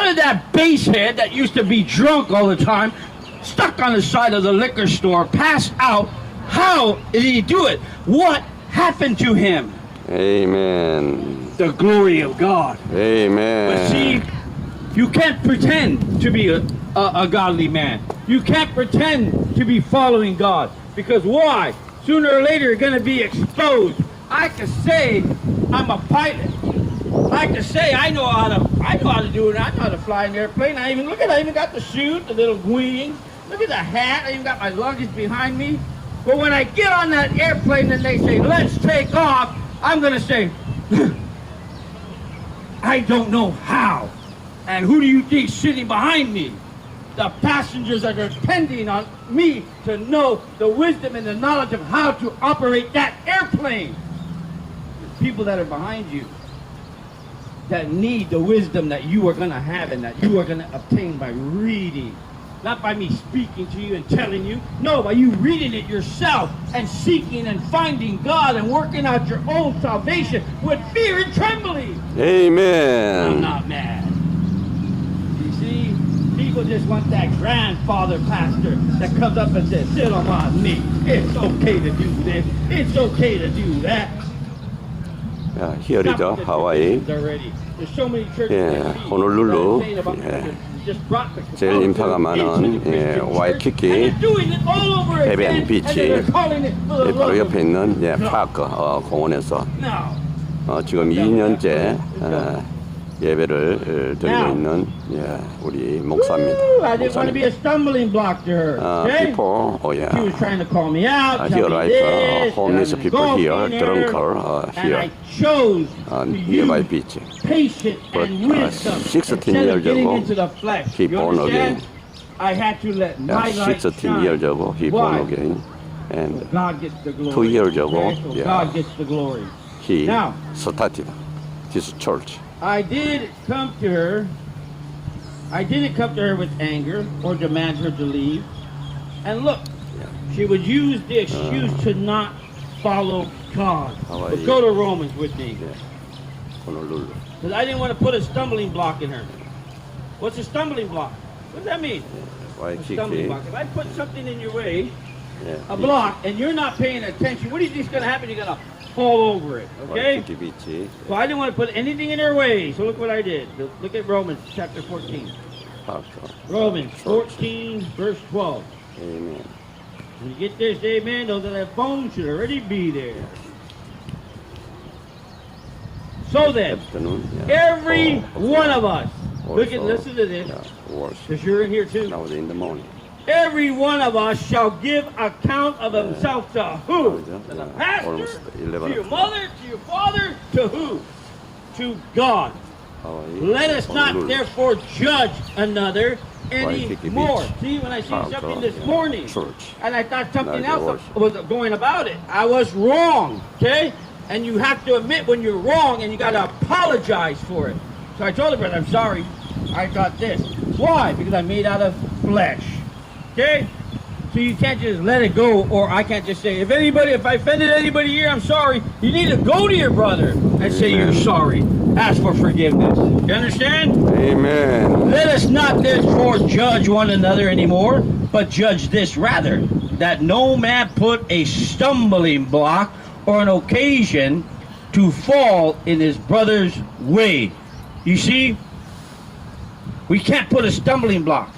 How did that basehead that used to be drunk all the time, stuck on the side of the liquor store, pass out? How did he do it? What happened to him? Amen. The glory of God. Amen. But see, you can't pretend to be a godly man. You can't pretend to be following God. Because why? Sooner or later you're going to be exposed. I can say I'm a pilot. I can say I know how to do it. I know how to fly an airplane. I even got the chute, the little wing. Look at the hat. I even got my luggage behind me. But when I get on that airplane and they say, let's take off, I'm going to say, I don't know how. And who do you think is sitting behind me? The passengers are depending on me to know the wisdom and the knowledge of how to operate that airplane. The people that are behind you that need the wisdom that you are going to have and that you are going to obtain by reading. Not by me speaking to you and telling you. No, by you reading it yourself and seeking and finding God and working out your own salvation with fear and trembling. Amen. I'm not mad. You see, people just want that grandfather pastor that comes up and says, sit on my knee. It's okay to do this. It's okay to do that. 야, 히얼이죠, 하와이. 예, 호놀룰루. 예. 제일 인파가 많은 와이키키 해변 비치 바로 옆에 있는 파크 공원에서 지금 2년째 예배를 드리고 있는 우리 목사입니다. People, here like homeless people here, drunkard here, nearby beach. But 16 years ago, he born again. 16 years ago, he born again. And 2 years ago, he started this church. I didn't come to her with anger or demand her to leave. And look, she would use the excuse to not follow God. But go to Romans with me. Honolulu. Because I didn't want to put a stumbling block in her. What's a stumbling block? What does that mean? A stumbling block. If I put something in your way, a block, and you're not paying attention, what do you think is going to happen? You're going to fall over it, okay? So I didn't want to put anything in her way. So look what I did. Look at Romans chapter 14. Romans 14, verse 12. Amen. When you get this, amen, those that have phones should already be there. So then, every one of us, listen to this, because you're in here too. Now in the morning. Every one of us shall give account of himself to who? To the pastor, to your mother, to your father, to who? To God. Let us not therefore judge another anymore. See, when I see something this morning, and I thought something else was going about it, I was wrong, okay? And you have to admit when you're wrong, and you got to apologize for it. So I told the brother, I'm sorry, I got this. Why? Because I'm made out of flesh. Okay? So you can't just let it go, or I can't just say, if I offended anybody here, I'm sorry. You need to go to your brother and say you're sorry. Ask for forgiveness. You understand? Amen. Let us not therefore judge one another anymore, but judge this rather, that no man put a stumbling block or an occasion to fall in his brother's way. You see? We can't put a stumbling block.